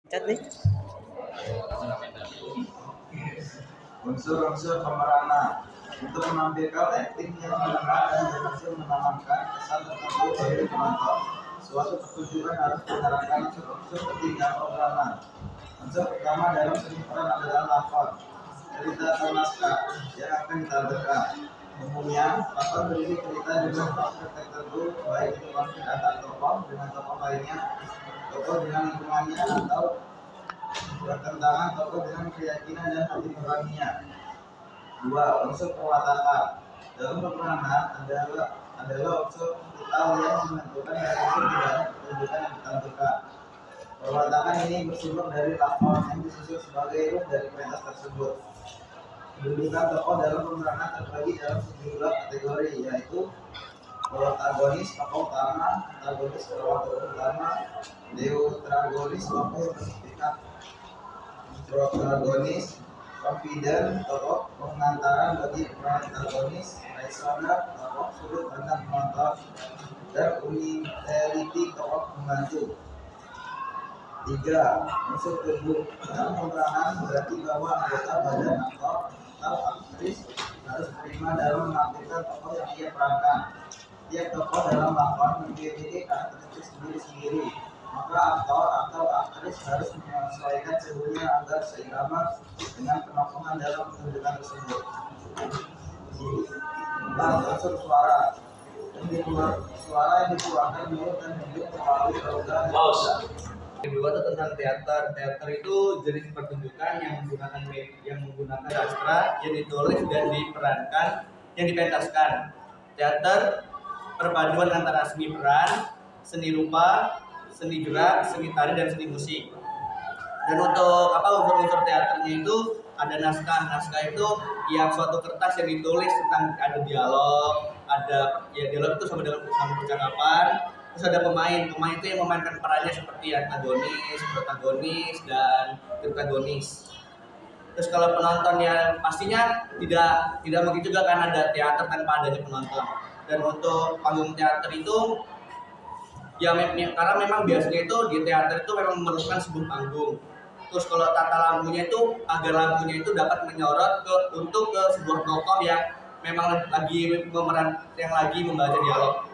Cat nih. Unsur-unsur pemeranan untuk menampilkan akting yang menengah dan berhasil menanamkan kesan tertentu bagi penonton. Suatu pertunjukan harus menerapkan unsur-unsur ketiga pemeranan. Unsur pertama dalam seni peran adalah lakon, cerita atau naskah yang akan ditampilkan. Umumnya, lakon berisi cerita dengan konflik tertentu, baik itu konflik antar tokoh dengan tokoh lainnya, tokoh dengan lingkungannya, atau bertentangan tokoh dengan keyakinan dan hati nuraninya. Dua, unsur perwatakan dalam pemeranan adalah unsur vital yang menentukan unsur pidana pertunjukan yang ditampilkan. Perwatakan ini bersumber dari lakon yang disusun sebagai ruh dari pentas tersebut. Kedudukan tokoh dalam pemeranan terbagi dalam sejumlah kategori, yaitu protagonis tokoh utama, antagonis tokoh utama, deuteragonis tokoh yang berpihak, protagonis, confident, tokoh pengantaran bagi protagonis, listener, tokoh sudut pandang penonton, dan uniterity, tokoh pembantu. Tiga, unsur tubuh dalam pemeranan berarti bahwa anggota badan aktor atau aktris harus prima dalam menampilkan tokoh yang ia perankan. Tiap tokoh dalam lakon memiliki karakteristik sendiri-sendiri, maka aktor atau aktris harus menyesuaikan suhunya agar seirama dengan penokohan dalam pertunjukan tersebut. Unsur suara suara yang dikeluarkan mulut dan hidung melalui organ. Kedua itu tentang teater. Teater itu jenis pertunjukan yang menggunakan sastra yang ditulis dan diperankan, yang dipentaskan. Teater perpaduan antara seni peran, seni rupa, seni gerak, seni tari, dan seni musik. Dan untuk unsur-unsur teaternya itu ada naskah. Naskah itu yang suatu kertas yang ditulis tentang ada dialog, dialog itu sama percakapan. Terus ada pemain itu yang memainkan perannya seperti antagonis, protagonis, dan protagonis. Terus kalau penonton ya pastinya tidak mungkin juga kan ada teater tanpa adanya penonton. Dan untuk panggung teater itu ya karena memang biasanya itu di teater itu memang memerlukan sebuah panggung. Terus kalau tata lampunya itu agar lampunya itu dapat menyorot untuk sebuah tokoh yang memang lagi membaca dialog.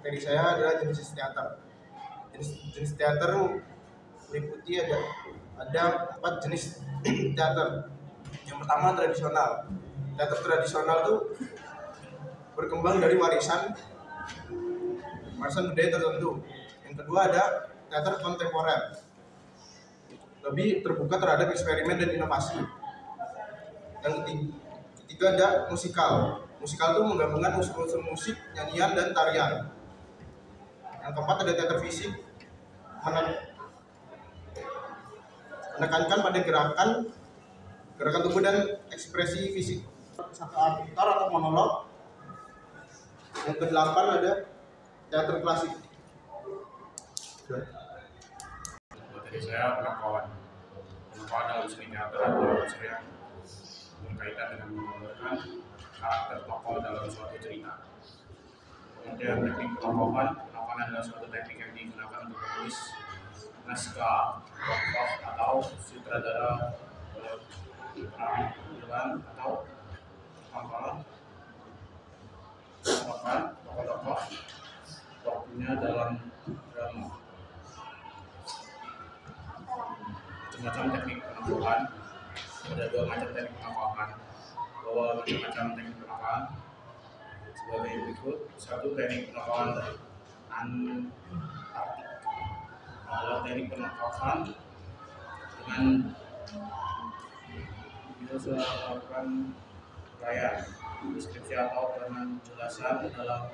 Materi saya adalah jenis teater. Jenis teater meliputi ada 4 jenis teater. Yang pertama tradisional. Teater tradisional itu berkembang dari warisan budaya tertentu. Yang kedua ada teater kontemporer, lebih terbuka terhadap eksperimen dan inovasi. Yang ketiga ada musikal. Musikal itu menggabungkan unsur-unsur musik, nyanyian, dan tarian. Yang keempat ada teater fisik, menekankan pada gerakan tubuh dan ekspresi fisik. Satu aktor atau monolog. Yang kedelapan ada teater klasik. Materi saya penakawan dalam seni teater adalah unsur yang berkaitan dengan menggambarkan karakter tokoh dalam suatu cerita. Kemudian teknik penokohan adalah suatu teknik yang digunakan untuk menulis naskah tokoh atau sutradara film atau tokoh-tokoh waktunya dalam drama. Macam-macam teknik penokohan, ada 2 macam teknik penokohan, bahwa macam-macam teknik penokohan sebagai berikut. Satu, teknik penokohan antartik adalah teknik penokohan dengan biasa melakukan uraian, deskripsi atau penjelasan dalam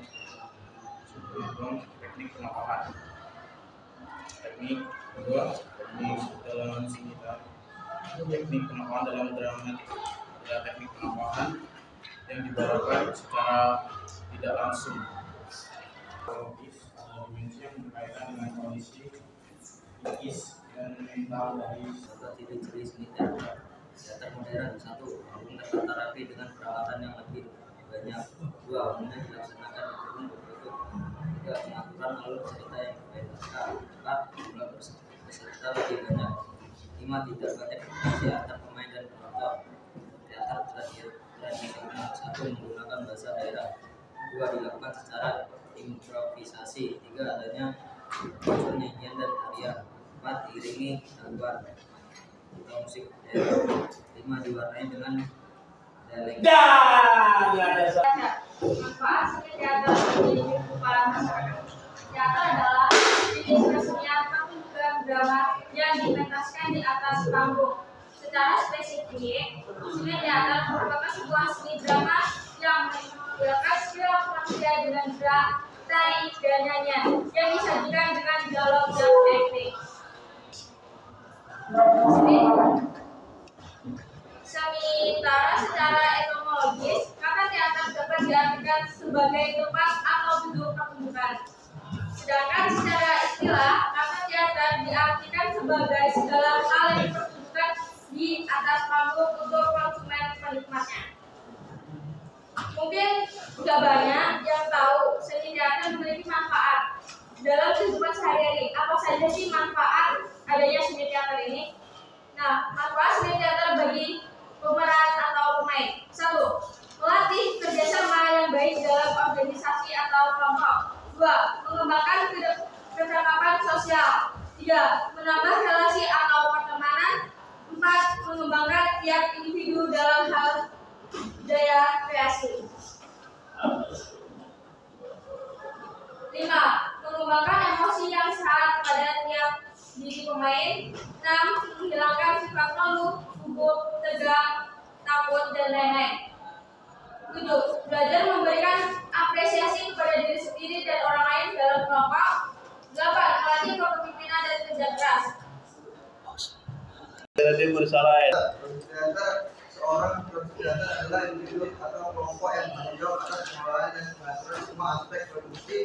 sebuah teknik penokohan. Teknik kedua, teknik dalam seni tari. Teknik penokohan dalam dramatik adalah teknik penokohan yang dibawakan secara tidak langsung. Logis adalah dimensi yang berkaitan dengan kondisi psikis dan mental dari Salah ciri-ciri seni teater. Teater modern. 1. Panggung tertata rapi dengan peralatan yang lebih banyak. 2. Umumnya dilaksanakan di gedung berbentuk. 3. Pengaturan alur cerita yang berbeda. 4. Jumlah peserta lebih banyak. 5. Tidak banyak interaksi antar pemain dan penonton. Teater tradisional 1. Menggunakan bahasa daerah. 2. Dilakukan secara improvisasi. 3. Adanya unsur nyanyian dan tarian. 4. Diiringi gangguan atau musik daerah. 5. Diwarnai dengan dialek. Manfaat seni teater bagi kehidupan masyarakat. Teater adalah jenis kesenian pertunjukan drama yang dipentaskan di atas panggung. Secara spesifik, seni teater merupakan sebuah seni drama yang menggunakan skill manusia dengan gerak, tari, dan nyanyian yang disajikan dengan dialog dan akting. Sementara secara etimologis, kata teater dapat diartikan sebagai tempat atau gedung pertunjukan. Sedangkan secara istilah, kata teater diartikan sebagai segala hal yang dipertunjukkan di atas panggung untuk konsumen penikmatnya. Mungkin sudah banyak yang tahu seni teater memiliki manfaat dalam kehidupan sehari-hari. Apa saja sih manfaat adanya seni teater ini? Nah, manfaat seni teater bagi pemeran atau pemain. 1. Melatih kerjasama yang baik dalam organisasi atau kelompok. 2. Mengembangkan kecerdasan sosial. 3. Menambah relasi atau pertemanan. 4. Mengembangkan tiap individu dalam hal daya kreasi. 5. Mengembangkan emosi yang sehat pada tiap diri pemain. 6. Menghilangkan sifat malu, gugup, tegang, takut, dan lain-lain. 7. Belajar memberikan apresiasi kepada diri sendiri dan orang lain dalam kelompok. 8. Melatih kepemimpinan dan kerja keras. Seorang teater adalah individu atau kelompok yang menunjukkan atas pengelolaan dan pengaturan semua aspek produksi